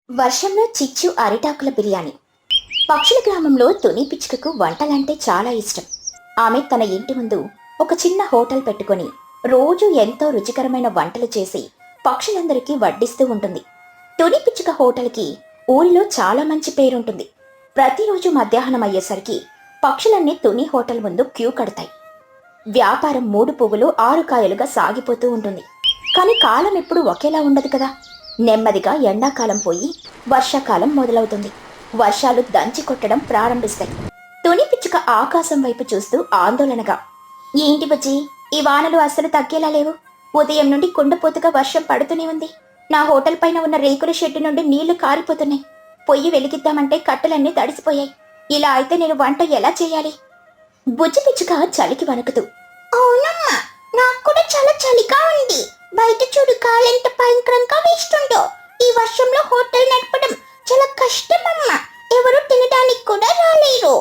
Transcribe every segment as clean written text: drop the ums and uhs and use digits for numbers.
వర్షంలో చిచ్చు అరిటాకుల బిర్యానీ. పక్షుల గ్రామంలో తుని పిచ్చుకకు వంటలంటే చాలా ఇష్టం. ఆమె తన ఇంటి ముందు ఒక చిన్న హోటల్ పెట్టుకొని రోజు ఎంతో రుచికరమైన వంటలు చేసి పక్షులందరికీ వడ్డిస్తూ ఉంటుంది. తుని పిచ్చుక హోటల్కి ఊరిలో చాలా మంచి పేరుంటుంది. ప్రతిరోజు మధ్యాహ్నం అయ్యేసరికి పక్షులన్నీ తుని హోటల్ ముందు క్యూ కడతాయి. వ్యాపారం 3 పువ్వులు 6 కాయలుగా సాగిపోతూ ఉంటుంది. కానీ కాలం ఎప్పుడు ఒకేలా ఉండదు కదా. నెమ్మదిగా ఎండాకాలం పోయి వర్షాకాలం మొదలవుతుంది. వర్షాలు దంచి కొట్టడం ప్రారంభిస్తాయి. తుని పిచ్చుక ఆకాశం వైపు చూస్తూ ఆందోళనగా, ఏంటి బుజ్జి, ఈ వానలు అస్సలు తగ్గేలా లేవు. ఉదయం నుండి కుండపోతుగా వర్షం పడుతూనే ఉంది. నా హోటల్ పైన ఉన్న రేకుల షెడ్డు నుండి నీళ్లు కారిపోతున్నాయి. పొయ్యి వెలిగిద్దామంటే కట్టెలన్నీ తడిసిపోయాయి. ఇలా అయితే నేను వంట ఎలా చేయాలి? బుజ్జి పిచ్చుక చలికి వణుకుతూ, అవునమ్మా, నాకు కూడా చాలా చలిగా ఉంది. బయట చూడు, కాలెంత భయంకరంగా వేస్తుందో. ఈ వర్షంలో హోటల్ నడపడం చాలా కష్టమమ్మా. ఎవరు తినడానికి కూడా రాలేరు.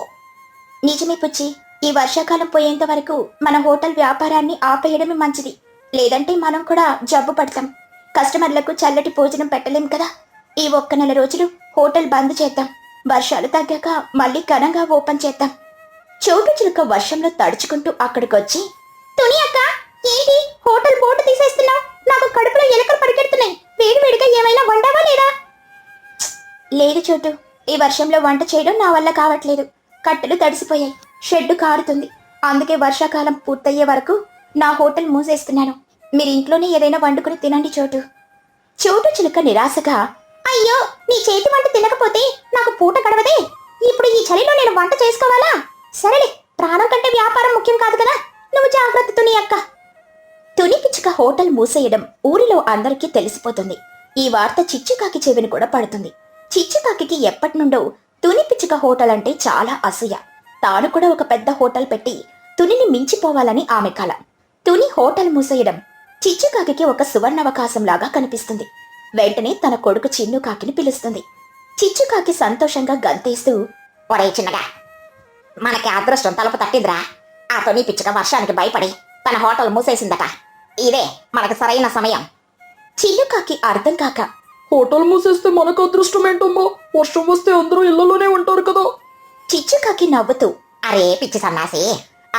నిజమే పుచ్చి, ఈ వర్షాకాలం పోయేంత వరకు మన హోటల్ వ్యాపారాన్ని ఆపేయడమే మంచిది. లేదంటే మనం కూడా జబ్బు పడతాం. కస్టమర్లకు చల్లటి భోజనం పెట్టలేం కదా. ఈ 1 నెల రోజులు హోటల్ బంద్ చేద్దాం. వర్షాలు తగ్గాక మళ్ళీ ఘనంగా ఓపెన్ చేద్దాం. చోటు చిలుక వర్షంలో తడుచుకుంటూ అక్కడికొచ్చి, తుని అక్క, ఏంటి హోటల్ బోర్డు తీసేస్తున్నావు? నాకు కడుపులో ఎలకలు పరిగెడుతున్నాయి. వేడివేడిగా ఏమైనా వండావా లేదా? లేదు చోటు, ఈ వర్షంలో వంట చేయడం నా వల్ల కావట్లేదు. కట్టెలు తడిసిపోయాయి, షెడ్డు కారుతుంది. అందుకే వర్షాకాలం పూర్తయ్యే వరకు నా హోటల్ మూసేస్తున్నాను. మీరు ఇంట్లోనే ఏదైనా వండుకుని తినండి చోటు. చోటు చిలుక నిరాశగా, అయ్యో, నీ చేతి వంట తినకపోతే నాకు పూట గడవదే. ఇప్పుడు ఈ చలిలో నేను వంట చేసుకోవాలా? సరేలే, ప్రాణం కంటే వ్యాపారం ముఖ్యం కాదు కదా. నువ్వు జాగ్రత్త తుని అక్క. తుని పిచ్చుక హోటల్ మూసేయడం ఊరిలో అందరికీ తెలిసిపోతుంది. ఈ వార్త చిచ్చుకాకి చెవిని కూడా పడుతుంది. చిచ్చుకాకి ఎప్పటి నుండో తుని పిచ్చుక హోటల్ అంటే చాలా అసూయ. తాను కూడా ఒక పెద్ద హోటల్ పెట్టి తునిని మించిపోవాలని ఆమె కల. తుని హోటల్ మూసేయడం చిచ్చుకాకి ఒక సువర్ణావకాశంలాగా కనిపిస్తుంది. వెంటనే తన కొడుకు చిన్నుకాకిని పిలుస్తుంది. చిచ్చుకాకి సంతోషంగా గంతేస్తూ, ఒరే చిన్నగా, మనకి అదృష్టం తలుపు తట్టిందిరా. ఆ తుని పిచ్చుక వర్షానికి భయపడి తన హోటల్ మూసేసిందట. ఇదే మనకు సరైన సమయం. చిన్నుకాకి అర్థం కాక, హోటల్ మూసేస్తే మనకు అదృష్టం ఏంటమ్మా? వర్షం వస్తే అందరూ ఇళ్లలోనే ఉంటారు కదా. చిచ్చుకాకి నవ్వుతూ, అరే పిచ్చి సన్నాసి,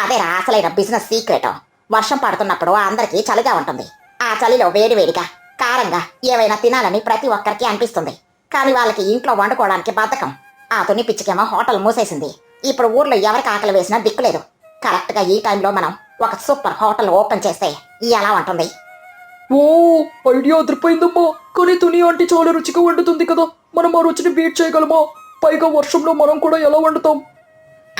అదే అసలైన బిజినెస్ సీక్రెట్. వర్షం పడుతున్నప్పుడు అందరికీ చలిగా ఉంటుంది. ఆ చలిలో వేడివేడిగా కారంగా ఏవైనా తినాలని ప్రతి ఒక్కరికి అనిపిస్తుంది. కానీ వాళ్ళకి ఇంట్లో వండుకోవడానికి బద్ధకం. ఆ తుని పిచ్చికేమో హోటల్ మూసేసింది. ఇప్పుడు ఊర్లో ఎవరికి ఆకలి వేసినా దిక్కులేదు. కరెక్ట్ గా ఈ టైంలో మనం ఒక సూపర్ హోటల్ ఓపెన్ చేస్తే ఎలా ఉంటుంది? ఓ, ఐడియా అదిరిపోయిందమ్మా. కానీ తుని ఆంటీ చాలా రుచిగా వండుతుంది కదా. మనం ఆ రుచిని బీట్ చేయగలమా? పైగా వర్షంలో మనం కూడా ఎలా వండుతాం?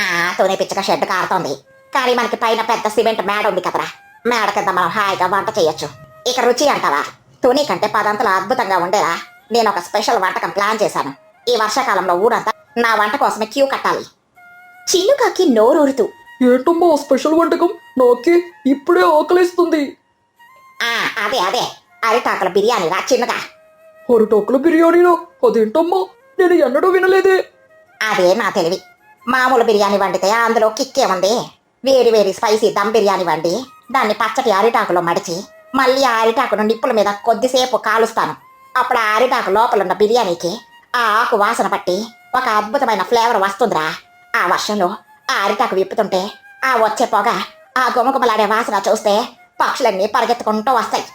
ఆ తుని పిచ్చక షెడ్ కారుతోంది. కానీ మనకి పైన పెద్ద సిమెంట్ మేడ ఉంది కదరా. మేడ కింద మనం హాయిగా వంట చేయొచ్చు. ఇక రుచి అంటావా? తుని కంటే 10 అంతలు అద్భుతంగా ఉండేలా నేను ఒక స్పెషల్ వంటకం ప్లాన్ చేశాను. ఈ వర్షాకాలంలో ఊరంతా నా వంట కోసమే క్యూ కట్టాలి. చిన్నుకాకి నోరూరుతూ, ఏంటమ్మా స్పెషల్ వంటకం? నాకే ఇప్పుడే ఆకలిస్తుంది. అదే అరిటాకుల బిర్యానీ రా చిన్నగా. అరిటాకుల బిర్యానీనా? అదేంటమ్మా, నేను ఎన్నడూ వినలేదే. అదే నా తెలివి. మామూలు బిర్యానీ వండితే అందులో కిక్కే ఉంది. వేడి వేడి స్పైసీ దమ్ బిర్యానీ వండి దాన్ని పచ్చటి అరిటాకులో మడిచి మళ్ళీ ఆ అరిటాకును నిప్పుల మీద కొద్దిసేపు కాలుస్తాను. అప్పుడు ఆ అరిటాకు లోపలున్న బిర్యానీకి ఆ ఆకు వాసన పట్టి ఒక అద్భుతమైన ఫ్లేవర్ వస్తుందిరా. ఆ వర్షంలో ఆ అరిటాకు విప్పుతుంటే ఆ వచ్చే పొగ, ఆ గుమగుమలాడే వాసన చూస్తే పక్షులన్నీ పరిగెత్తుకుంటూ వస్తాయి.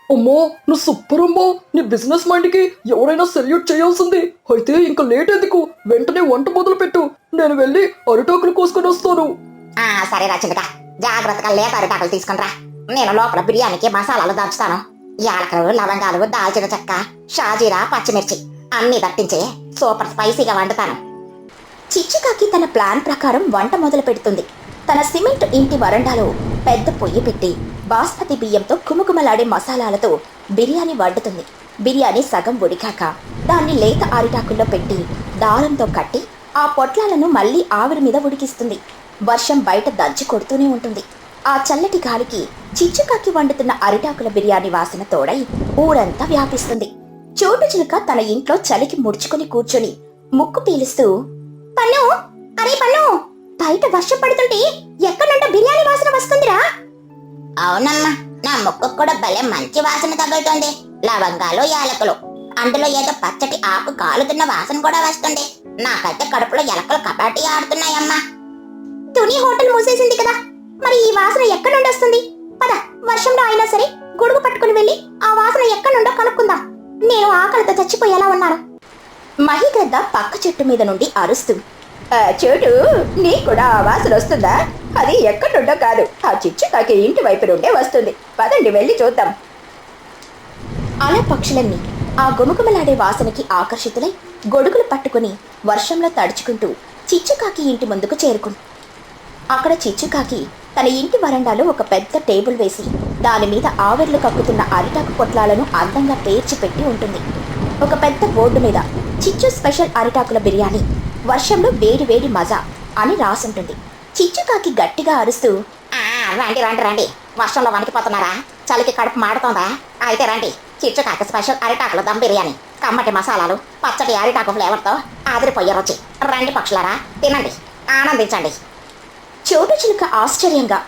అమ్మో, నువ్వు సూపర్ అమ్మా. నీ బిజినెస్ మైండ్కి ఎవరైనా సెల్యూట్ చేయాల్సింది. అయితే ఇంకా లేట్ ఎందుకు? వెంటనే వంట మొదలు పెట్టు. నేను వెళ్ళి అరిటాకులు కోసుకొని వస్తాను. సరే రా చిన్నగా, జాగ్రత్తగా లేత అరిటాకులు తీసుకునిరా. నేను లోపల బిర్యానీకి మసాలాలు దంచుతాను. యాలకులు, లవంగాలు, దాల్చిన చెక్క, షాజీరా, పచ్చిమిర్చి అన్నీ దట్టించి సూపర్ స్పైసీగా వండుతాను. చిచ్చుకాకి తన ప్లాన్ ప్రకారం వంట మొదలు పెడుతుంది. తన సిమెంట్ ఇంటి వరండాలో పెద్ద పొయ్యి పెట్టి బాస్మతి బియ్యంతో కుమకుమలాడే మసాలాలతో బిర్యానీ వండుతుంది. బిర్యానీ సగం ఉడికాక దాన్ని లేత అరిటాకుల్లో పెట్టి దారంతో కట్టి ఆ పొట్లాలను మళ్ళీ ఆవిరి మీద ఉడికిస్తుంది. వర్షం బయట దంచి కొడుతూనే ఉంటుంది. ఆ చల్లటి గాలికి చిచ్చుకాకి వండుతున్న అరిటాకుల బిర్యానీ వాసన తోడై ఊరంతా వ్యాపిస్తుంది. చోటు చిలుక తన ఇంట్లో చలికి ముడుచుకుని కూర్చొని ముక్కు పీలుస్తూ, పన్ను, అరే పన్ను, బయట వర్షం పడుతుంటే ఎక్కడుంటే బిర్యానీ వాసన వస్తుందిరా. అవునమ్మా, నా ముక్కు కూడా భలే మంచి వాసన తగులుతుంది. లవంగాలు, యాలకులు అందులో ఏదో పచ్చటి ఆకు కాలుతున్న వాసన కూడా వస్తుంది. నాకైతే కడుపులో ఎలకలు కబాటీ ఆడుతున్నాయమ్మా. తుని హోటల్ మూసేసింది కదా, మరి ఈ వాసన ఎక్కడి నుండి వస్తుంది? పద, వర్షంలో అయినా సరే గొడుగు పట్టుకుని వెళ్ళి ఆ వాసన ఎక్కడి నుండో కనుక్కుందాం. నేను ఆకలితో చచ్చిపోయేలా ఉన్నాను. మహిగ్రద్ద పక్క చెట్టు మీద నుండి అరుస్తూ, చూడు, నీకు కూడా ఆ వాసన వస్తుందా? అది ఎక్కడి నుండో కాదు, ఆ చిచ్చుకాకి ఇంటి వైపు నుండే వస్తుంది. పదండి వెళ్ళి చూద్దాం. అలా పక్షులన్నీ ఆ గుమగుమలాడే వాసనకి ఆకర్షితులై గొడుగులు పట్టుకుని వర్షంలో తడుచుకుంటూ చిచ్చుకాకి ఇంటి ముందుకు చేరుకుంది. అక్కడ చిచ్చుకాకి తన ఇంటి వరండాలో ఒక పెద్ద టేబుల్ వేసి దాని మీద ఆవిర్లు కక్కుతున్న అరిటాకు పొట్లాలను అందంగా పేర్చి పెట్టి ఉంటుంది. ఒక పెద్ద బోర్డు మీద చిచ్చు స్పెషల్ అరిటాకుల బిర్యానీ, వర్షంలో వేడి వేడి మజా అని రాసుంటుంది. చిచ్చుకాకి గట్టిగా అరుస్తూ, రండి రండి రండి, వర్షంలో వణికిపోతున్నారా? చలికి కడుపు మాడుతోందా? అయితే రండి, చిచ్చుకాకి స్పెషల్ అరిటాకుల దమ్ బిర్యానీ, కమ్మటి మసాలాలు, పచ్చడి అరిటాకు ఫ్లేవర్తో ఆదిరిపోయే రుచి. రండి పక్షులారా, తినండి, ఆనందించండి. చోటు చిలుక ఆశ్చర్యంగా,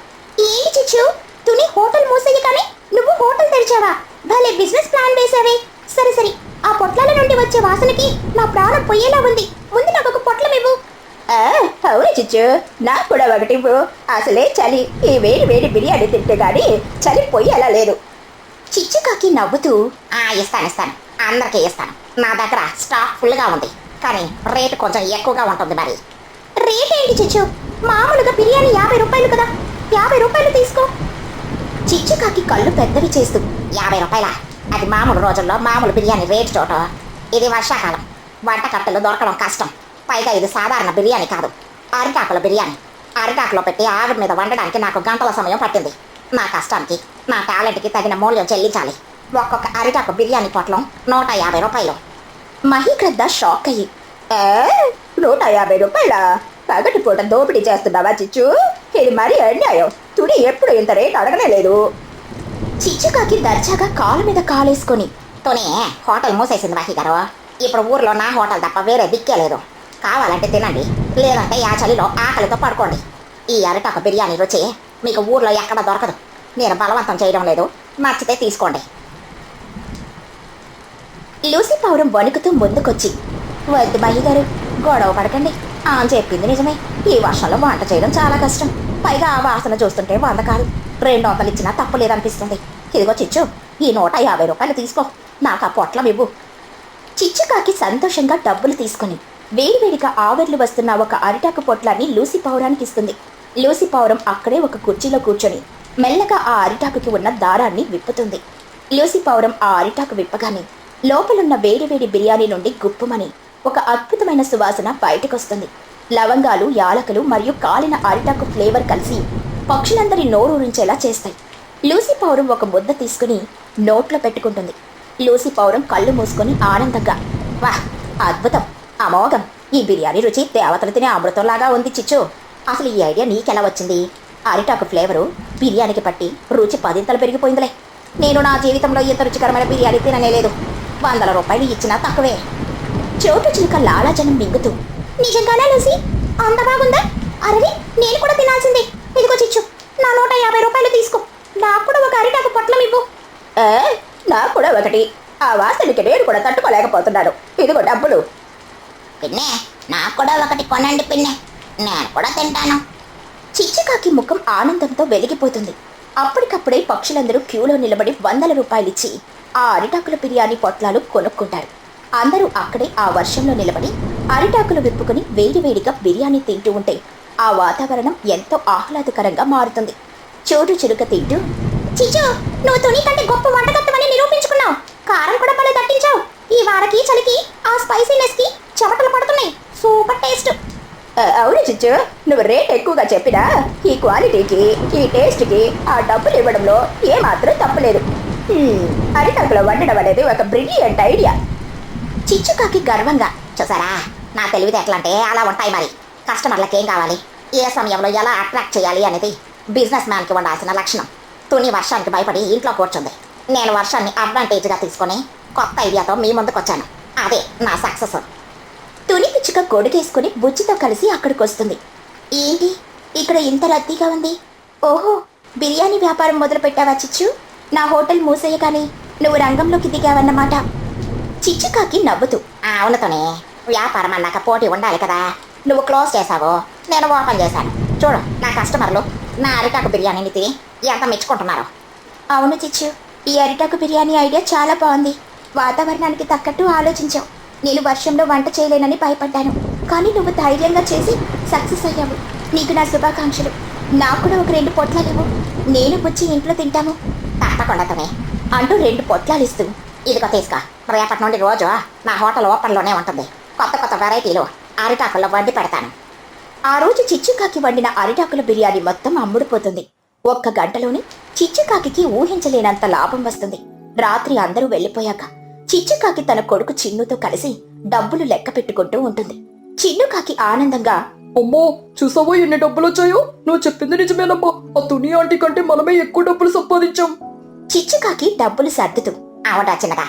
ఏంటి చిచ్చు, తుని హోటల్ మూసేది కానీ నువ్వు హోటల్ తెరిచావా? భలే బిజినెస్ ప్లాన్ వేసావే. సరే సరే, ఆ పొట్లాల నుండి వచ్చే వాసనకి నా ప్రాణం పొయ్యేలా ఉంది. ముందు నాకు ఒక పొట్లం ఇవ్వు. అవును చిచ్చు, నాకు కూడా ఒకటి ఇవ్వు. అసలే చలి, ఈ వేడి వేడి బిర్యానీ తింటే గాని చలి పొయ్యేలా లేదు. చిచ్చుకాకి నవ్వుతూ, ఇస్తాను, అందరికీ ఇస్తాను. నా దగ్గర స్టాక్ ఫుల్గా ఉంది, కానీ రేటు కొంచెం ఎక్కువగా ఉంటుంది. మరి రేట్ ఏంటి చిచ్చు? మామూలుగా బిర్యానీ 50 రూపాయలు కదా, 50 రూపాయలు తీసుకో. చిచ్చుకాకి కళ్ళు పెద్దవి చేస్తూ, 50 రూపాయలా? అది మామూలు రోజుల్లో మామూలు బిర్యానీ రేటు చోట. ఇది వర్షాకాలం, వంటకట్టెలు దొరకడం కష్టం. పైగా ఇది సాధారణ బిర్యానీ కాదు, అరిటాకుల బిర్యానీ. అరిటాకులో పెట్టి ఆవిరి మీద వండడానికి నాకు గంటల సమయం పట్టింది. నా కష్టానికి, నా టాలెంట్కి తగిన మూల్యం చెల్లించాలి. ఒక్కొక్క అరిటాకు బిర్యానీ పొట్లం 150 రూపాయలు. మహిగ్రద్ద షాక్ అయ్యి, 150 రూపాయలా? పగటి పూట దోపిడీ చేస్తున్నావా చిచ్చు? ఇది మరీ అన్యాయం. తుడి ఎప్పుడు ఇంత రేట్ అడగనే లేదు. చిచ్చుకాకి దర్జాగా కాలు మీద కాలేసుకొని, తుని హోటల్ మూసేసింది వాహి గారు. ఇప్పుడు ఊర్లో నా హోటల్ తప్ప వేరే దిక్కే లేదు. కావాలంటే తినండి, లేదంటే ఆ చలిలో ఆకలితో పడుకోండి. ఈ అరిటాకు బిర్యానీ రుచి మీకు ఊర్లో ఎక్కడ దొరకదు. నేను బలవంతం చేయడం లేదు, నచ్చితే తీసుకోండి. లూసీ పౌరం వణుకుతూ ముందుకొచ్చి, వద్దు మహి గారు, గొడవ పడకండి. చెప్పింది నిజమే, ఈ వర్షంలో వంట చేయడం చాలా కష్టం. పైగా ఆ వాసన చూస్తుంటే 100 కాదు 200 ఇచ్చినా తప్పు లేదనిపిస్తుంది. ఇదిగో చిచ్చు, ఈ 150 రూపాయలు తీసుకో, నాకు ఆ పొట్లం ఇవ్వు. చిచ్చుకాకి సంతోషంగా డబ్బులు తీసుకుని వేడివేడిగా ఆవిర్లు వస్తున్న ఒక అరిటాకు పొట్లాన్ని లూసీ పౌరానికి ఇస్తుంది. లూసీ పౌరం అక్కడే ఒక కుర్చీలో కూర్చొని మెల్లగా ఆ అరిటాకుకి ఉన్న దారాన్ని విప్పుతుంది. లూసీ పౌరం ఆ అరిటాకు విప్పగానే లోపలున్న వేడివేడి బిర్యానీ నుండి గుప్పుమని ఒక అద్భుతమైన సువాసన బయటకొస్తుంది. లవంగాలు, యాలకులు మరియు కాలిన అరిటాకు ఫ్లేవర్ కలిసి పక్షులందరి నోరూరించేలా చేస్తాయి. లూసీ పౌరం ఒక ముద్ద తీసుకుని నోట్లో పెట్టుకుంటుంది. లూసీ పౌరం కళ్ళు మూసుకొని ఆనందంగా, వాహ్, అద్భుతం, అమోఘం, ఈ బిర్యానీ రుచి దేవతలు తినే అమృతంలాగా ఉంది చిచ్చు. అసలు ఈ ఐడియా నీకెలా వచ్చింది? అరిటాకు ఫ్లేవరు బిర్యానీకి పట్టి రుచి 10 పెరిగిపోయిందిలే. నేను నా జీవితంలో ఇంత రుచికరమైన బిర్యానీ తిననేలేదు. 100 రూపాయలు ఇచ్చినా తక్కువే. చోటు చిలుక లాలాజనం మింగుతూ, నిజంగానే లూసీ, అంత బాగుందా? అరవి, నేను కూడా తినాల్సిందే. ఇదిగో చిచ్చు, నా 150 రూపాయలు తీసుకో. నాకు కూడా ఒక అరిటాకు పొట్లం ఇవ్వు. నాకు కూడా ఒకటి. ఆ వాసనకి నేను కూడా తట్టుకోలేకపోతున్నాను. ఇదిగో డబ్బులు. పిన్నే, నాకు కూడా ఒకటి కొనండి పిన్నే, నేను కూడా తింటాను. చిచ్చుకాకి ముఖం ఆనందంతో వెలిగిపోతుంది. అప్పటికప్పుడే పక్షులందరూ క్యూలో నిలబడి 100 రూపాయలిచ్చి ఆ అరిటాకుల బిర్యానీ పొట్లాలు కొనుక్కుంటారు. అందరూ అక్కడే ఆ వర్షంలో నిలబడి అరిటాకులు విప్పుకొని వేడివేడిగా బిర్యానీ తింటూ ఉంటే ఆ వాతావరణం ఎంతో ఆహ్లాదకరంగా మారుతుంది. చోటు చిలుక తింటూ, చిచ్చు, నువ్వు తుని కంటే గొప్ప వంటకత్తమని నిరూపించుకున్నావు. కారం కూడా భలే దట్టించావు. ఈ వారకి చలికి ఆ స్పైసీనెస్కి చెమటలు పడుతున్నాయి. Super taste. అవును చిచ్చు, నువ్వు రేట్ ఎక్కువగా చెప్పినా ఈ క్వాలిటీకి, ఈ టేస్ట్కి ఆ డబ్బులు ఇవ్వడంలో ఏమాత్రం తప్పులేదు. అరిటాకులో వండడం అనేది ఒక బ్రిలియంట్ ఐడియా. చిచ్చుకాకి గర్వంగా, చూసారా, నా తెలివితేటలు అంటే అలా ఉంటాయి. మరి కస్టమర్లకు ఏం కావాలి, ఏ సమయంలో ఎలా అట్రాక్ట్ చేయాలి అనేది బిజినెస్ మ్యాన్కి ఉండాల్సిన లక్షణం. తుని వర్షానికి భయపడి ఇంట్లో కూర్చుంది. నేను వర్షాన్ని అడ్వాంటేజ్గా తీసుకొని కొత్త ఐడియాతో మీ ముందుకు వచ్చాను. అదే నా సక్సెస్. తుని పిచ్చుక గొడుగేసుకుని బుజ్జితో కలిసి అక్కడికి వస్తుంది. ఏంటి ఇక్కడ ఇంత రద్దీగా ఉంది? ఓహో, బిర్యానీ వ్యాపారం మొదలు పెట్టావా చిచ్చు? నా హోటల్ మూసేయగానే నువ్వు రంగంలోకి దిగావన్నమాట. చిచ్చుకాకి నవ్వుతూ, అవునుతోనే వ్యాపారం అన్నాక పోటీ ఉండాలి కదా. నువ్వు క్లోజ్ చేసావు, నేను ఓపెన్ చేశాను. చూడు నా కస్టమర్లు నా అరిటాకు బిర్యానీని తిని ఎంత మెచ్చుకుంటున్నారు. అవును చిచ్చు, ఈ అరిటాకు బిర్యానీ ఐడియా చాలా బాగుంది. వాతావరణానికి తగ్గట్టు ఆలోచించావు. నేను వర్షంలో వంట చేయలేనని భయపడ్డాను, కానీ నువ్వు ధైర్యంగా చేసి సక్సెస్ అయ్యావు. నీకు నా శుభాకాంక్షలు. నాకు కూడా ఒక 2 పొట్లాలు ఇవ్వు, నేను బుచ్చి ఇంట్లో తింటాము తప్పకుండా తోనే. అంటూ 2 పొట్లాలు ఇస్తూ, ఇదిగో తీసుకో. రేపటి నుండి రోజు నా హోటల్ ఓపెన్లోనే ఉంటుంది. కొత్త కొత్త వెరైటీలు అరిటాకుల్లో వండి పెడతాను. ఆ రోజు చిచ్చుకాకి వండిన అరిటాకుల బిర్యానీ మొత్తం అమ్ముడుపోతుంది. 1 గంటలోనే చిచ్చుకాకి ఊహించలేనంత లాభం వస్తుంది. రాత్రి అందరూ వెళ్ళిపోయాక చిచ్చుకాకి తన కొడుకు చిన్నుతో కలిసి డబ్బులు లెక్క పెట్టుకుంటూ ఉంటుంది. చిన్నుకాకి ఆనందంగా, అమ్మో, చూసావో ఎన్ని డబ్బులు వచ్చాయో? నువ్వు చెప్పింది నిజమేనమ్మా. ఆ తుని ఆంటీ కంటే మనమే ఎక్కువ డబ్బులు సంపాదించాం. చిచ్చుకాకి డబ్బులు సర్దుతూ, అవునా చిన్నగా,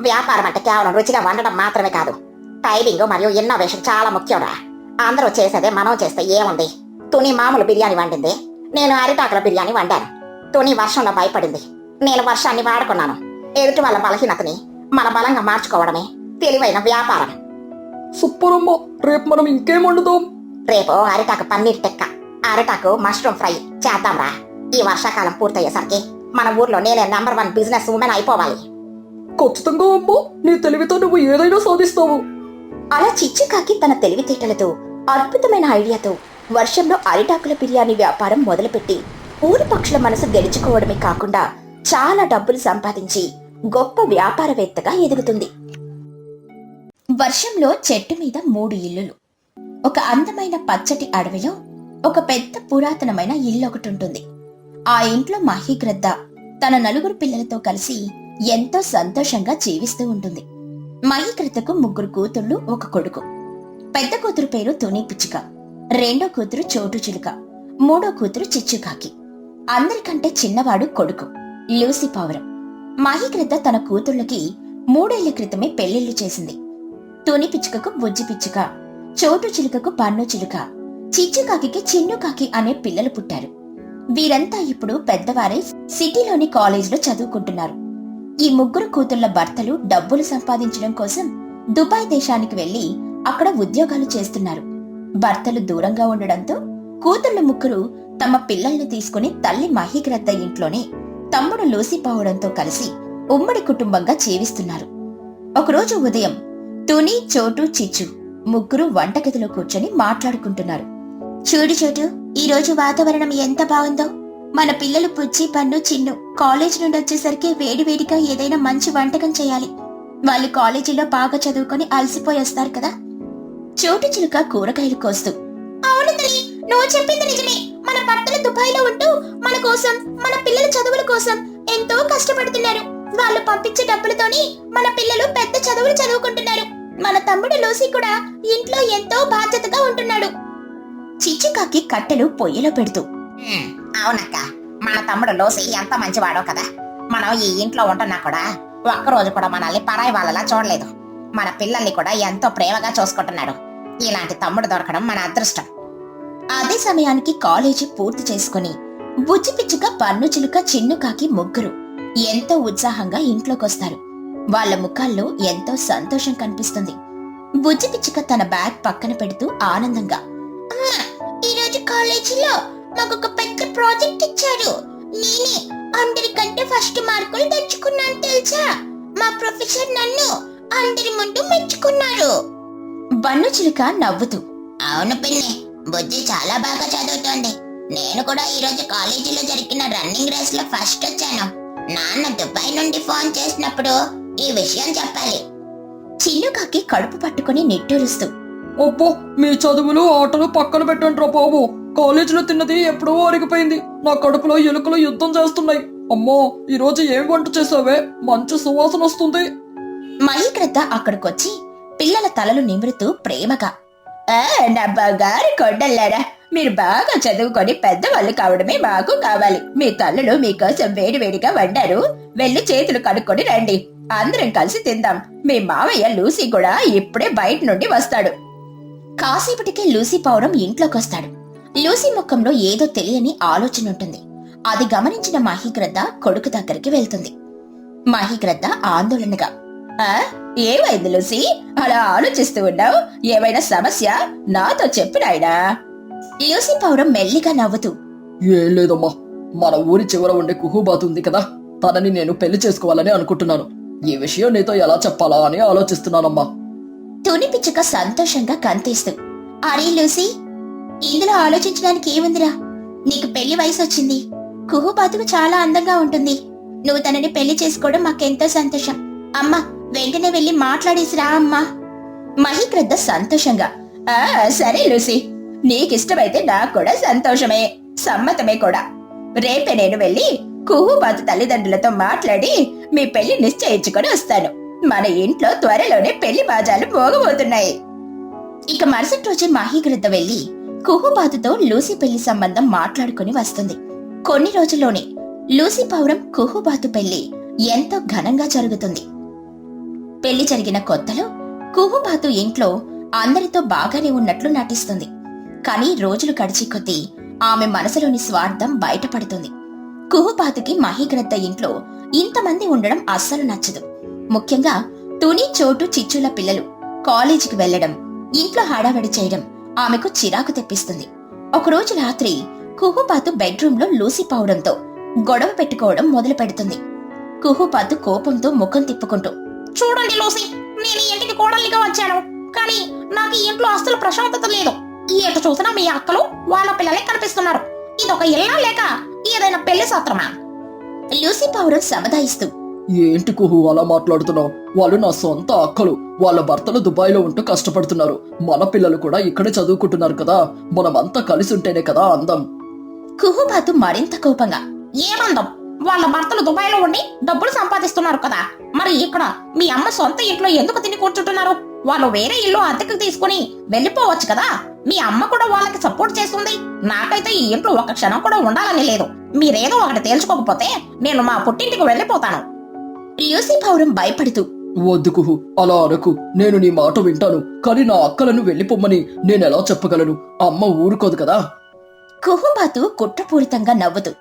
వ్యాపారం అంటే కేవలం రుచిగా వండడం మాత్రమే కాదు, టైమింగ్ మరియు ఇన్నోవేషన్ చాలా ముఖ్యంరా. అందరూ చేసేదే మనం చేస్తే ఏముంది? తుని మామూలు బిర్యానీ వండింది, నేను అరిటాకుల బిర్యానీ వండాను. తుని వర్షంలో భయపడింది, నేను వర్షాన్ని వాడుకున్నాను. ఎదుటి వాళ్ళ బలహీనతని మన బలంగా మార్చుకోవడమే తెలివైన వ్యాపారం. సూపర్ అమ్మా, రేపు మనం ఇంకేం వండుదాం? రేపు అరిటాకు పన్నీర్ టిక్కా, అరిటాకు మష్రూమ్ ఫ్రై చేద్దాంరా. ఈ వర్షాకాలం పూర్తయ్యేసరికి మన ఊర్లో నేనే నంబర్ 1 బిజినెస్ ఉమెన్ అయిపోవాలి. ఖచ్చితంగా అమ్మా, నీ తెలివితో నువ్వు ఏదైనా సాధిస్తావు. అలా చిచ్చుకాకి తన తెలివితేటలతో, అద్భుతమైన ఐడియాతో వర్షంలో అరిటాకుల బిర్యానీ వ్యాపారం మొదలుపెట్టి ఊరి పక్షుల మనసు గెలుచుకోవడమే కాకుండా చాలా డబ్బులు సంపాదించి గొప్ప వ్యాపారవేత్తగా ఎదుగుతుంది. వర్షంలో చెట్టు మీద 3 ఇల్లులు. ఒక అందమైన పచ్చటి అడవిలో ఒక పెద్ద పురాతనమైన ఇల్లు ఒకటి ఉంటుంది. ఆ ఇంట్లో మహిగ్రద్ద తన 4 పిల్లలతో కలిసి ఎంతో సంతోషంగా జీవిస్తూ ఉంటుంది. మహిగ్రద్దకు 3 కూతుళ్లు, 1 కొడుకు. పెద్ద కూతురు పేరు తుని పిచ్చుక, రెండో కూతురు చోటు చిలుక, మూడో కూతురు చిచ్చుకాకి. అందరికంటే చిన్నవాడు కొడుకు లూసి పావురం. మహిగ్రద్ద తన కూతుళ్ళకి 3 ఏళ్ల క్రితమే పెళ్లిళ్లు చేసింది. తుని పిచ్చుకకు బుజ్జి పిచ్చుక, చోటు చిలుకకు పన్ను చిలుక, చిచ్చుకాకి చిన్నుకాకి అనే పిల్లలు పుట్టారు. వీరంతా ఇప్పుడు పెద్దవారై సిటీలోని కాలేజీలో చదువుకుంటున్నారు. ఈ 3 కూతుళ్ల భర్తలు డబ్బులు సంపాదించడం కోసం దుబాయ్ దేశానికి వెళ్లి అక్కడ ఉద్యోగాలు చేస్తున్నారు. భర్తలు దూరంగా ఉండడంతో కూతుళ్లు 3 తమ పిల్లల్ని తీసుకుని తల్లి మహిగ్రద్ద ఇంట్లోనే తమ్ముడు లూసిపోవడంతో కలిసి ఉమ్మడి కుటుంబంగా జీవిస్తున్నారు. ఒకరోజు ఉదయం తుని, చోటు, చిచ్చు 3 వంటగదిలో కూర్చొని మాట్లాడుకుంటున్నారు. చూడు చోటు, ఈ రోజు వాతావరణం ఎంత బాగుందో. మన పిల్లలు పుచ్చి, పన్ను, చిన్ను కాలేజ్ నుండి వచ్చేసరికి వేడివేడిగా ఏదైనా మంచి వంటకం చేయాలి. వాళ్ళు కాలేజీలో బాగా చదువుకొని అలసిపోయి వస్తారు కదా. చోటు చిలుక కూరగాయలు కోస్తూ, అవును తల్లి, నువ్వు చెప్పింది నిజమే. మన భర్తలు దుబాయ్లో ఉంటూ మన కోసం, మన పిల్లల చదువుల కోసం ఎంతో కష్టపడుతున్నారు. వాళ్ళు పంపించే డబ్బులతోని మన పిల్లలు పెద్ద చదువులు చదువుకుంటున్నారు. మన తమ్ముడు లూసి కూడా ఇంట్లో ఎంతో బాధ్యతగా ఉంటున్నాడు. చిచ్చుకాకి కట్టెలు పొయ్యిలో పెడుతూ, అవునక్క, మన తమ్ముడు లోసి ఎంత మంచివాడో కదా. మనం ఈ ఇంట్లో ఉంటున్నా కూడా ఒక్కరోజు కూడా మనల్ని పరాయి వాళ్ళలా చూడలేదు. మన పిల్లల్ని కూడా ఎంతో ప్రేమగా చూసుకుంటున్నాడు. ఇలాంటి తమ్ముడు దొరకడం మన అదృష్టం. అదే సమయానికి కాలేజీ పూర్తి చేసుకుని బుజ్జి పిచ్చుక, పన్ను చిలుక, చిన్నుకాకి 3 ఎంతో ఉత్సాహంగా ఇంట్లోకొస్తారు. వాళ్ళ ముఖాల్లో ఎంతో సంతోషం కనిపిస్తుంది. బుజ్జి పిచ్చుక తన బ్యాగ్ పక్కన పెడుతూ ఆనందంగా, ఈరోజు కాలేజీలో మాకొక పెద్ద ప్రాజెక్ట్ ఇచ్చారు. నేనే అందరికంటే ఫస్ట్ మార్కులు తెచ్చుకున్నాను తెలుసా. మా ప్రొఫెసర్ నన్ను అందరి ముందు మెచ్చుకున్నారు. బన్ను చిలుక నవ్వుతూ, అవును పిన్ని, బుజ్జి చాలా బాగా చదువుతోంది. నేను కూడా ఈ రోజు కాలేజీలో జరిగిన రన్నింగ్ రేస్ లో ఫస్ట్ వచ్చాను. నాన్న దుబాయ్ నుండి ఫోన్ చేసినప్పుడు ఈ విషయం చెప్పాలి. చిన్నుకాకి కడుపు పట్టుకుని నిట్టూరుస్తూ, అబ్బో, మీ చదువులు ఆటలు పక్కన పెట్టండి రా బాబు. కాలేజీలో తిన్నది ఎప్పుడో అరిగిపోయింది. నా కడుపులో ఎలుకలు యుద్ధం చేస్తున్నాయి. అమ్మో, ఈ రోజు ఏం వంట చేసావే? మంచి సువాసన వస్తుంది. మహిగ్రద్ద అక్కడికొచ్చి పిల్లల తలలు నిమురుతూ ప్రేమగా, నా బంగారు కొండల్లారా, మీరు బాగా చదువుకొని పెద్దవాళ్ళు కావడమే మాకు కావాలి. మీ తల్లులు మీకోసం వేడివేడిగా వండారు. వెళ్ళి చేతులు కడుక్కొని రండి, అందరం కలిసి తిందాం. మీ మావయ్య లూసీ కూడా ఇప్పుడే బయట నుండి వస్తాడు. కాసేపటికే లూసీ పౌరం ఇంట్లోకొస్తాడు. లూసీ ముఖంలో ఏదో తెలియని ఆలోచన ఉంటుంది. అది గమనించిన మహిగ్రద్ద కొడుకు దగ్గరికి వెళ్తుంది. మహిగ్రద్ద ఆందోళనగా, ఏమైంది లూసీ, అలా ఆలోచిస్తూ ఉన్నావు? ఏమైనా సమస్య? నాతో చెప్పు నాయనా. లూసీ పౌరం మెల్లిగా నవ్వుతూ, ఏం లేదమ్మా, మన ఊరి చివర ఉండే కుహుబాతు ఉంది కదా, తనని నేను పెళ్లి చేసుకోవాలని అనుకుంటున్నాను. ఈ విషయం నీతో ఎలా చెప్పాలా అని ఆలోచిస్తున్నానమ్మా. తుని పిచ్చుక సంతోషంగా కంతేస్తూ, అరే లూసీ, ఇందులో ఆలోచించడానికి ఏముందిరా? నీకు పెళ్లి వయసు వచ్చింది. కుహుబాతుకు చాలా అందంగా ఉంటుంది. నువ్వు తనని పెళ్లి చేసుకోవడం మాకెంతో సంతోషం. అమ్మా, వెంటనే వెళ్లి మాట్లాడేసిరా అమ్మా. మహిగ్రద్ద సంతోషంగా, సరే లూసీ, నీకిష్టమైతే నాకు కూడా సంతోషమే, సమ్మతమే కూడా. రేపే నేను వెళ్లి కుహుబాతు తల్లిదండ్రులతో మాట్లాడి మీ పెళ్లి నిశ్చయించుకొని వస్తాను. మన ఇంట్లో త్వరలోనే పెళ్లి బాజాలు మోగబోతున్నాయి. ఇక మరుసటి రోజు మహిగ్రద్ద వెళ్లి కుహుబాతుతో లూసీ పెళ్లి సంబంధం మాట్లాడుకుని వస్తుంది. కొన్ని రోజుల్లోనే లూసీ పౌరం కుహుబాతు పెళ్లి ఎంతో ఘనంగా జరుగుతుంది. పెళ్లి జరిగిన కొత్తలో కుహుబాతు ఇంట్లో అందరితో బాగానే ఉన్నట్లు నటిస్తుంది. కానీ రోజులు గడిచి కొద్దీ ఆమె మనసులోని స్వార్థం బయటపడుతుంది. కుహుబాతుకి మహిగ్రద్ద ఇంట్లో ఇంతమంది ఉండడం అస్సలు నచ్చదు. ముఖ్యంగా తుని, చోటు, చిచ్చుల పిల్లలు కాలేజీకి వెళ్లడం, ఇంట్లో హడావిడి చేయడం ఆమెకు చిరాకు తెప్పిస్తుంది. ఒకరోజు రాత్రి కుహుబాతు బెడ్రూమ్ లో లూసీ పౌడంతో గొడవ పెట్టుకోవడం మొదలు పెడుతుంది. కుహుబాతు కోపంతో ముఖం తిప్పుకుంటూ, చూడండి లూసీ, నేను ఈ ఇంటికి కోడలిగా వచ్చాను, కానీ నాకు ఈ ఇంట్లో అస్సలు ప్రశాంతత లేదు. ఎటు చూసినా మీ అక్కలు వాళ్ళ పిల్లలే కనిపిస్తున్నారు. ఇదొక ఇల్లా లేక ఏదైనా పెళ్లి సత్రమా? లూసీ పౌరం సమాధాయిస్తూ, ఏంటి కుహు అలా మాట్లాడుతున్నావు? వాళ్ళు నా సొంత అక్కలు. వాళ్ళ భర్తలు దుబాయ్లో ఉంటూ కష్టపడుతున్నారు. మన పిల్లలు కూడా ఇక్కడే చదువుకుంటున్నారు కదా. మనమంతా కలిసి ఉంటేనే కదా అందం. కుహుబాతు మరింత కోపంగా, ఏమందం? వాళ్ళ భర్తలు దుబాయ్లో ఉండి డబ్బులు సంపాదిస్తున్నారు కదా, మరి ఇక్కడ మీ అమ్మ సొంత ఇంట్లో ఎందుకు తిని కూర్చుంటున్నారు? వాళ్ళు వేరే ఇల్లు అద్దెకు తీసుకుని వెళ్ళిపోవచ్చు కదా. మీ అమ్మ కూడా వాళ్ళకి సపోర్ట్ చేస్తుంది. నాకైతే ఈ ఇంట్లో ఒక క్షణం కూడా ఉండాలని లేదు. మీరేదో ఒకటి తేల్చుకోకపోతే నేను మా పుట్టింటికి వెళ్ళిపోతాను. లూసీ పౌరం భయపడుతూ, వద్దు కుహు, అలా అనకు. నేను నీ మాట వింటాను, కానీ నా అక్కలను వెళ్ళిపోమ్మని నేనెలా చెప్పగలను? అమ్మ ఊరుకోదు కదా. కుహుబాతు కుట్రపూరితంగా నవ్వుతూ,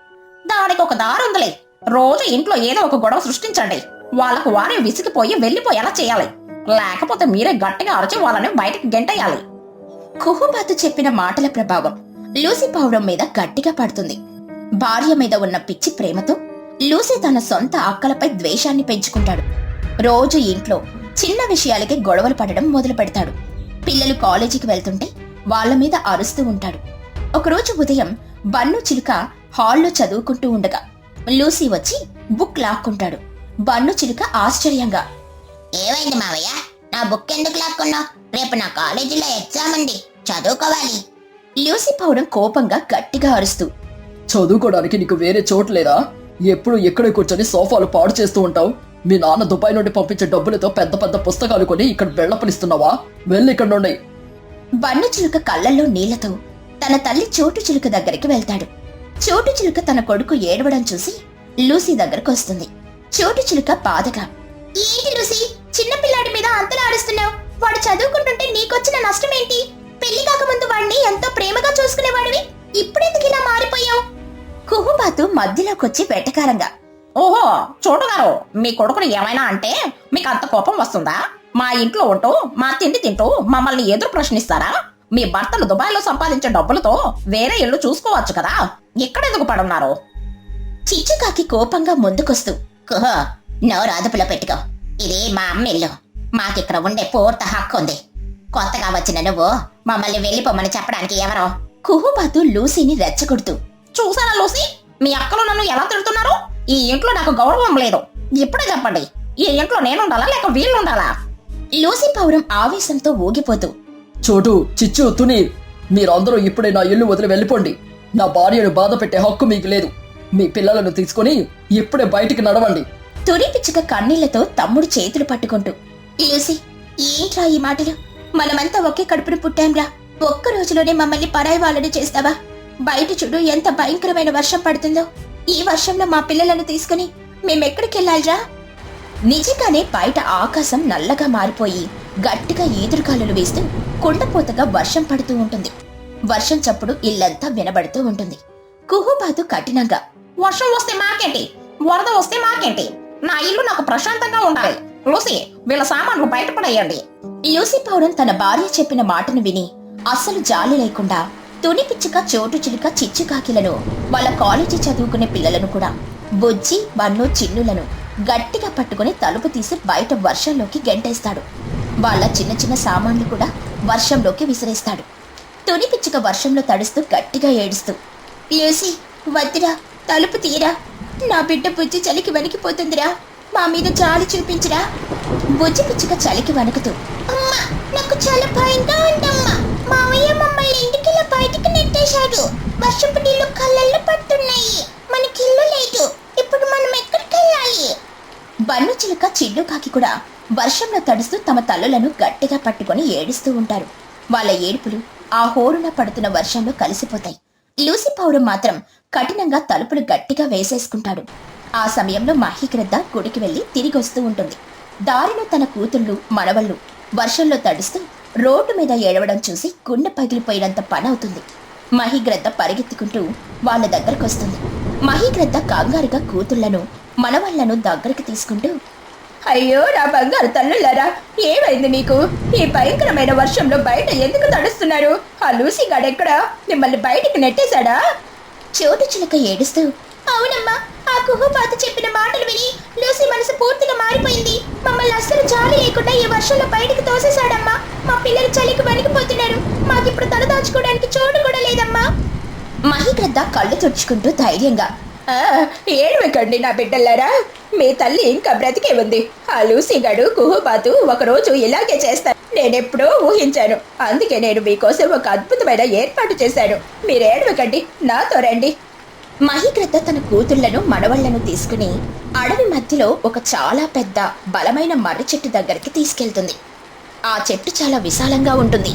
దానికి ఒక దారుందిలే. రోజు ఇంట్లో ఏదో ఒక గొడవ సృష్టించండి. వాళ్ళకు వారే విసిగిపోయి వెళ్ళిపోయేలా చేయాలి. లేకపోతే మీరే గట్టిగా అరచి వాళ్ళని బయటకు గెంటేయాలి. కుహుబాతు చెప్పిన మాటల ప్రభావం లూసీ పౌరం మీద గట్టిగా పడుతుంది. భార్య మీద ఉన్న పిచ్చి ప్రేమతో లూసీ తన సొంత అక్కలపై ద్వేషాన్ని పెంచుకుంటాడు. రోజు ఇంట్లో చిన్న విషయాలకి గొడవలు పడడం మొదలు పెడతాడు. పిల్లలు కాలేజీకి వెళ్తుంటే వాళ్ల మీద అరుస్తూ ఉంటాడు. ఒకరోజు ఉదయం బన్ను చిలుక హాల్లో చదువుకుంటూ ఉండగా లూసీ వచ్చి బుక్ లాక్కుంటాడు. బన్ను చిలుక ఆశ్చర్యంగా, ఏమైంది మావయ్య? నా బుక్ ఎందుకు లాక్కున్నావు? రేపు నా కాలేజీలో ఎగ్జామ్ ఉంది, చదువుకోవాలి. లూసీ పౌరం కోపంగా గట్టిగా అరుస్తూ, చదువుకోవడానికి నీకు వేరే చోటు లేదా? ఎప్పుడు ఎక్కడే కూర్చొని సోఫాలు పాడు చేస్తూ ఉంటావు. మీ నాన్న దుబాయ్ నుండి పంపించే డబ్బులతో పెద్ద పెద్ద పుస్తకాలు కొని ఇక్కడ వెళ్ళపలిస్తున్నావా? వెళ్ళి ఇక్కడ నుండి. బన్ను చిలుక కళ్ళల్లో నీళ్లతో తన తల్లి చోటు చిలుక దగ్గరికి వెళ్తాడు. చోటు చిలుక తన కొడుకు ఏడవడం చూసి లూసీ దగ్గరకు వస్తుంది. చోటు చిలుక బాధగా, ఏంటి లూసీ, చిన్నపిల్లాడి మీద అంతలా ఆడుస్తున్నావు? వాడు చదువుకుంటుంటే నీకొచ్చిన నష్టమేంటి? పెళ్లి కాకముందు వాడిని ఎంతో ప్రేమగా చూసుకునేవాడివి, ఇప్పుడెందుకు ఇలా మారిపోయావు? కుహుబాతు మధ్యలోకొచ్చి వెటకారంగా, ఓహో చోటుగారు, మీ కొడుకుని ఏమైనా అంటే మీకు అంత కోపం వస్తుందా? మా ఇంట్లో ఉంటూ మా తిండి తింటూ మమ్మల్ని ఎదురు ప్రశ్నిస్తారా? మీ భర్తలు దుబాయ్లో సంపాదించే డబ్బులతో వేరే ఇల్లు చూసుకోవచ్చు కదా, ఇక్కడెందుకు పడున్నారు? చిచ్చుకాకి కోపంగా ముందుకొస్తూ, కుహో, నోరు అదుపులో పెట్టుకో. ఇది మా అమ్మ ఇల్లు, మాకిక్కడ ఉండే పూర్తి హక్కు ఉంది. కొత్తగా వచ్చిన నువ్వు మమ్మల్ని వెళ్ళిపోమని చెప్పడానికి ఎవరో? కుహుబాతు లూసీని రెచ్చగొడుతూ, చూసారా లూసీ, మీ అక్కలు నన్ను ఎలా తిడుతున్నారు? ఈ ఇంట్లో నాకు గౌరవం లేదు. ఇప్పుడే చెప్పండి, ఈ ఇంట్లో నేనుండాలా లేక వీళ్ళుండాలా? లూసీ పౌరం ఆవేశంతో ఊగిపోతూ, చోటు, చిచ్చు, తుని, మీరందరూ ఇప్పుడే నా ఇల్లు వదిలి వెళ్ళిపోండి. నా భార్యను బాధ పెట్టే హక్కు మీకు లేదు. మీ పిల్లలను తీసుకుని ఇప్పుడే బయటికి నడవండి. తుని పిచ్చుక కన్నీళ్లతో తమ్ముడు చేతులు పట్టుకుంటూ, లూసీ, ఏంట్రా ఈ మాటలు? మనమంతా ఒకే కడుపును పుట్టాంరా. ఒక్క రోజులోనే మమ్మల్ని పరాయి వాళ్ళని చేస్తావా? బయట చూడు ఎంత భయంకరమైన వర్షం పడుతుందో. ఈ వర్షంలో మా పిల్లలను తీసుకుని మేమెక్కడికెళ్ళాలిరా? నిజంగానే బయట ఆకాశం నల్లగా మారిపోయి గట్టిగా ఈదురుగాలులు వేస్తూ కుండపోతగా వర్షం పడుతూ ఉంటుంది. వర్షం చప్పుడు ఇల్లంతా వినబడుతూ ఉంటుంది. కుహుబాతు కఠినంగా, వర్షం వస్తే మాకేంటి, వరద వస్తే మాకేంటి? నా ఇల్లు నాకు ప్రశాంతంగా ఉండాలి. లూసీ వీళ్ళ సామాన్లు బయటపడేయండి. లూసీ పావురం తన భార్య చెప్పిన మాటను విని అస్సలు జాలి లేకుండా తుని పిచ్చుక, చోటు చిలుక, చిచ్చుకాకిలను, వాళ్ళ కాలేజీ చదువుకునే పిల్లలను కూడా, బుజ్జి, బన్ను, చిన్నులను గట్టిగా పట్టుకుని తలుపు తీసి బయట వర్షంలోకి గెంటేస్తాడు. వాళ్ళ చిన్న చిన్న సామాన్లు కూడా వర్షంలోకి విసిరేస్తాడు. తుని పిచ్చుక వర్షంలో తడుస్తూ గట్టిగా ఏడుస్తూ, లూసీ వద్దురా, తలుపు తీరా, నా బిడ్డ బుజ్జి చలికి వణికిపోతుందిరా, మా మీద జాలి చూపించురా. బుజ్జి పిచ్చుక చలికి వణుకుతూ, అమ్మా నాకు చాలా భయంగా ఉందమ్మా, మావయ్య మమ్మల్ని ఇంటికిలా బయటికి నెట్టేశాడు, వర్షపు నీళ్లు కళ్ళల్లో పట్టున్నాయి, మనకి ఇల్లు లేదు, ఇప్పుడు మనం ఎక్కడికి వెళ్ళాలి? బన్ను చిలుక, చిన్ను కాకి కూడా వర్షంలో తడుస్తూ తమ తల్లులను గట్టిగా పట్టుకొని ఏడుస్తూ ఉంటారు. వాళ్ళ ఏడుపులు ఆ హోరున పడుతున్న వర్షంలో కలిసిపోతాయి. లూసీ పావురం మాత్రం కఠినంగా తలుపులు గట్టిగా వేసేసుకుంటాడు. ఆ సమయంలో మహీగ్రద్ద గుడికి వెళ్లి తిరిగి వస్తూ ఉంటుంది. దారిలో తన కూతుళ్ళు, మనవళ్ళు వర్షంలో తడుస్తూ రోడ్డు మీద ఏడవడం చూసి గుండె పగిలిపోయినంత పని అవుతుంది. మహీగ్రద్ద పరిగెత్తుకుంటూ వాళ్ళ దగ్గరకు వస్తుంది. మహీగ్రద్ద కంగారుగా కూతుళ్లను, మనవళ్లను దగ్గరికి తీసుకుంటూ, అయ్యో నా బంగారు తల్లులారా, ఏమైంది మీకు? ఈ భయంకరమైన వర్షంలో బయట ఎందుకు తడుస్తున్నారు? ఆ లూసీ గాడెక్కడా? మిమ్మల్ని బయటికి నెట్టేశాడా? చోటు చిలుక ఏడుస్తూ, అవునమ్మా, ఆ కుహుబాతు చెప్పిన మాటలు విని లూసీ మనసు పూర్తిగా మారిపోయింది. మమ్మల్ని అస్సలు జాలి లేకుండా ఈ వర్షంలో బయటికి తోసేశాడమ్మా. మా పిల్లలు చలికి వణికిపోతున్నారు. మాకిప్పుడు తల దాచుకోవడానికి చోటు కూడా లేదమ్మా. మహీగ్రద్ద కళ్ళు తుడుచుకుంటూ ధైర్యంగా, ఏడవకండి నా బిడ్డలారా, మీ తల్లి ఇంకా బ్రతికే ఉంది. ఆ లూసీగాడు కుహుబాతు ఒకరోజు ఇలాగే చేస్తాను నేనెప్పుడో ఊహించాను. అందుకే నేను మీకోసం ఒక అద్భుతమైన ఏర్పాటు చేశాను. మీరు ఏడవకండి, నాతో రండి. మహీగ్రద్ద తన కూతుళ్లను, మనవళ్లను తీసుకుని అడవి మధ్యలో ఒక చాలా పెద్ద బలమైన మర్రి చెట్టు దగ్గరికి తీసుకెళ్తుంది. ఆ చెట్టు చాలా విశాలంగా ఉంటుంది.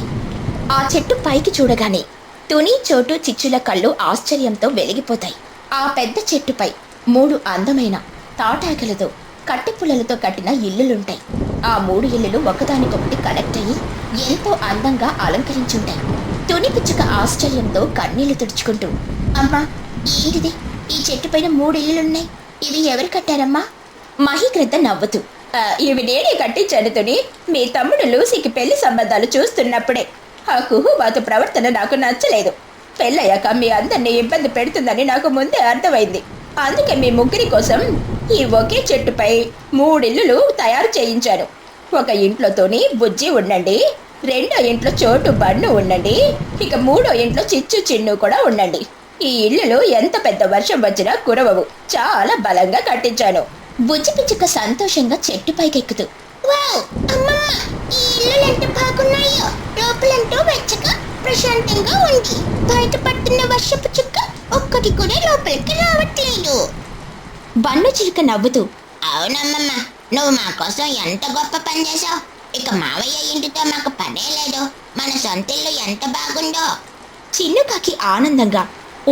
ఆ చెట్టు పైకి చూడగానే తుని, చోటు, చిచ్చుల కళ్ళు ఆశ్చర్యంతో వెలిగిపోతాయి. ఆ పెద్ద చెట్టుపై 3 అందమైన తాటాకులతో, కట్టెపుల్లలతో కట్టిన ఇల్లులుంటాయి. ఆ 3 ఇల్లులు ఒకదానికొకటి కనెక్ట్ అయ్యి ఎంతో అందంగా అలంకరించుంటాయి. తుని పిచ్చుక ఆశ్చర్యంతో కన్నీళ్లు తుడుచుకుంటూ, అమ్మా ఏంటిది, ఈ చెట్టు పైన 3 ఇల్లులున్నాయి, ఇవి ఎవరు కట్టారమ్మా? మహీగ్రద్ద నవ్వుతూ, ఇవి నేనే కట్టించాను తుని. మీ తమ్ముడు లూసీకి పెళ్లి సంబంధాలు చూస్తున్నప్పుడే ఆ కుహుబాతు ప్రవర్తన నాకు నచ్చలేదు. పెళ్ళయ్యాక మీ అందరినీ ఇబ్బంది పెడుతుందని నాకు ముందే అర్థమైంది. అందుకే మీ ముగ్గురి కోసం ఈ ఒకే చెట్టుపై 3 ఇల్లులు తయారు చేయించాను. ఒక ఇంట్లోతోని బుజ్జి ఉండండి, 2వ ఇంట్లో చోటు, బన్ను ఉండండి, ఇక 3వ ఇంట్లో చిచ్చు, చిన్ను కూడా ఉండండి. ఈ ఇల్లులు ఎంత పెద్ద వర్షం వచ్చినా కురవవు, చాలా బలంగా కట్టించాను. బుజ్జి పిచ్చుక సంతోషంగా చెట్టు పైకెక్కుతూ, వావ్ అమ్మమ్మ, ఈ ఇల్లులు ఎంత బాగున్నాయో, లోపలంటూ వెచ్చగా ప్రశాంతంగా ఉంది, బయట పడుతున్న వర్షపు చుక్క ఒక్కటి కూడా లోపలికి రావట్లేదు. బన్ను చిలుక నవ్వుతూ, అవునమ్మమ్మ, నువ్వు మా కోసం ఎంత గొప్ప పని చేశావు. ఇక మావయ్య ఇంటితో మాకు పనే లేదు, మన సొంత ఇల్లు ఎంత బాగుందో. చిన్నుకాకి ఆనందంగా,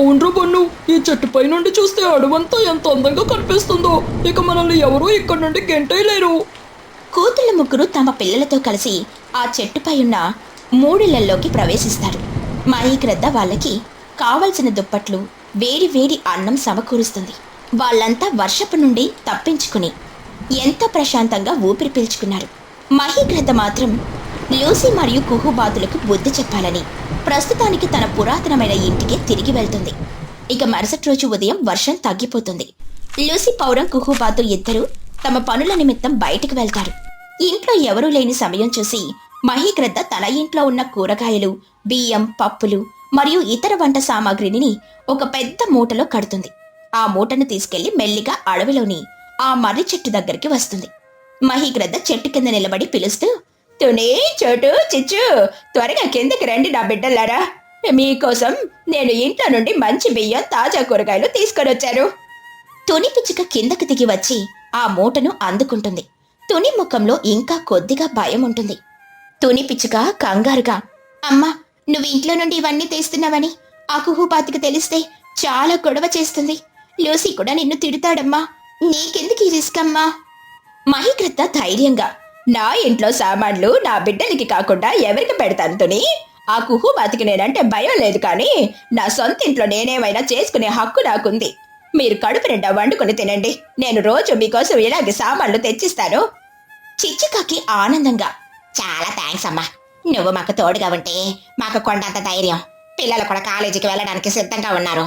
అవునరా బన్ను, ఈ చెట్టుపై నుండి చూస్తే అడవంతా ఎంత అందంగా కనిపిస్తుందో, ఇక మనల్ని ఎవరూ ఇక్కడ నుండి గెంటేయలేరు. కూతుళ్ళ ముగ్గురు తమ పిల్లలతో కలిసి ఆ చెట్టుపై ఉన్న 3 ఇళ్లలోకి ప్రవేశిస్తారు. మహీగ్రద్ద వాళ్ళకి కావలసిన దుప్పట్లు, వేడి వేడి అన్నం సమకూరుస్తుంది. వాళ్ళంతా వర్షపు నుండి తప్పించుకుని ఎంతో ప్రశాంతంగా ఊపిరి పీల్చుకున్నారు. మహీగ్రద్ద మాత్రం లూసీ మరియు కుహుబాతులకు బుద్ధి చెప్పాలని ప్రస్తుతానికి తన పురాతనమైన ఇంటికి తిరిగి వెళ్తుంది. ఇక మరుసటి రోజు ఉదయం వర్షం తగ్గిపోతుంది. లూసీ పావురం, కుహుబాతు ఇద్దరూ తమ పనుల నిమిత్తం బయటికి వెళ్తారు. ఇంట్లో ఎవరూ లేని సమయం చూసి మహీగ్రద్ద తన ఇంట్లో ఉన్న కూరగాయలు, బియ్యం, పప్పులు మరియు ఇతర వంట సామాగ్రిని ఒక పెద్ద మూటలో కడుతుంది. ఆ మూటను తీసుకెళ్లి మెల్లిగా అడవిలోని ఆ మర్రి చెట్టు దగ్గరికి వస్తుంది. మహీగ్రద్ద చెట్టు కింద నిలబడి పిలుస్తూ, తుని, చోటు, చిచ్చు, త్వరగా కిందకి రండి నా బిడ్డలారా, మీకోసం నేను ఇంట్లో నుండి మంచి బియ్యం, తాజా కూరగాయలు తీసుకొని వచ్చాను. తుని పిచ్చుక కిందకి దిగి వచ్చి ఆ మూటను అందుకుంటుంది. తుని ముఖంలో ఇంకా కొద్దిగా భయం ఉంటుంది. తుని పిచ్చుక కంగారుగా, అమ్మా, నువ్వు ఇంట్లో నుండి ఇవన్నీ తీస్తున్నావని ఆ కుహుబాతుకి తెలిస్తే చాలా గొడవ చేస్తుంది. లూసీ కూడా నిన్ను తిడతాడమ్మా, నీకెందుకు ఈ రిస్క్ అమ్మా? మహీగ్రద్ద ధైర్యంగా, నా ఇంట్లో సామాన్లు నా బిడ్డలకి కాకుండా ఎవరికి పెడతాను తుని? ఆ కుహుబాతుకి నేనంటే భయం లేదు, కానీ నా సొంత ఇంట్లో నేనేమైనా చేసుకునే హక్కు నాకుంది. మీరు కడుపు నిండా వండుకొని తినండి, నేను రోజు మీకోసం ఇలాగే సామాన్లు తెచ్చిస్తాను. చిచ్చుకాకి ఆనందంగా, చాలా థ్యాంక్స్ అమ్మా. నువ్వు మాకు తోడుగా ఉంటే మాకు కొండంత ధైర్యం. పిల్లలు కూడా కాలేజీకి వెళ్ళడానికి సిద్ధంగా ఉన్నారు.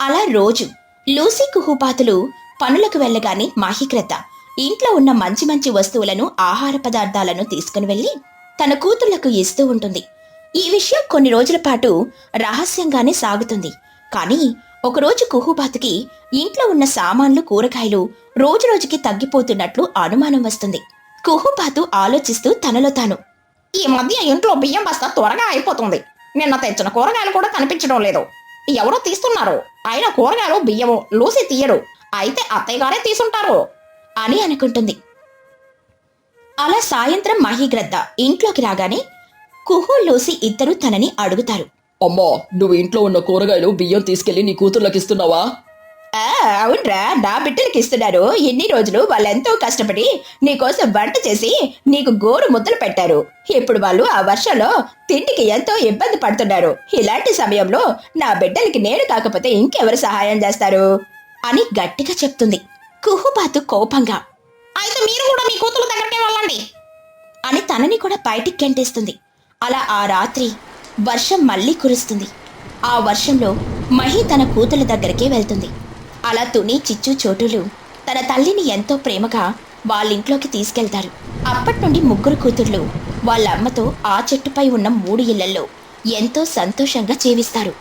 అలా రోజు లూసీ కుహుపాతులు పనులకు వెళ్ళగానే మాహిగ్రద్ద ఇంట్లో ఉన్న మంచి మంచి వస్తువులను, ఆహార పదార్థాలను తీసుకుని వెళ్ళి తన కూతుళ్లకు ఇస్తూ ఉంటుంది. ఈ విషయం కొన్ని రోజుల పాటు రహస్యంగానే సాగుతుంది. కానీ ఒకరోజు కుహుబాతుకి ఇంట్లో ఉన్న సామాన్లు, కూరగాయలు రోజురోజుకి తగ్గిపోతున్నట్లు అనుమానం వస్తుంది. కుహుబాతు ఆలోచిస్తూ తనలో తాను, ఈ మధ్య ఇంట్లో బియ్యం బస్తా త్వరగా అయిపోతుంది. నిన్న తెచ్చిన కూరగాయలు కూడా కనిపించడం లేదు. ఎవరో తీస్తున్నారు. అయినా కూరగాయలు, బియ్యము లూసి తీయడు. అయితే అత్తయ్య గారే తీసుంటారు అని అనుకుంటుంది. అలా సాయంత్రం మాహిగ్రద్ద ఇంట్లోకి రాగానే కుహు, లూసి ఇద్దరూ తనని అడుగుతారు. అమ్మా, నువ్వు ఇంట్లో ఉన్న కూరగాయలు, బియ్యం తీసుకెళ్లి నీ కూతుర్లకు ఇస్తున్నావా? అవునరా, నా బిడ్డలకి ఇస్తున్నారు. ఎన్ని రోజులు వాళ్ళెంతో కష్టపడి నీకోసం వంట చేసి నీకు గోరు ముద్దలు పెట్టారు. ఇప్పుడు వాళ్ళు ఆ వర్షంలో తిండికి ఎంతో ఇబ్బంది పడుతున్నారు. ఇలాంటి సమయంలో నా బిడ్డలకి నేను కాకపోతే ఇంకెవరు సహాయం చేస్తారు అని గట్టిగా చెప్తుంది. కుహుబాతు కోపంగా, అయితే మీరు కూడా మీ కూతురు దగ్గరికి వెళ్ళండి అని తనని కూడా బయటికి గెంటేస్తుంది. అలా ఆ రాత్రి వర్షం మళ్ళీ కురుస్తుంది. ఆ వర్షంలో మహి తన కూతుల దగ్గరికే వెళ్తుంది. అలా తుని, చిచ్చు, చోటులు తన తల్లిని ఎంతో ప్రేమగా వాళ్ళింట్లోకి తీసుకెళ్తారు. అప్పటి నుండి ముగ్గురు కూతుర్లు వాళ్ళ అమ్మతో ఆ చెట్టుపై ఉన్న 3 ఇళ్లల్లో ఎంతో సంతోషంగా జీవిస్తారు.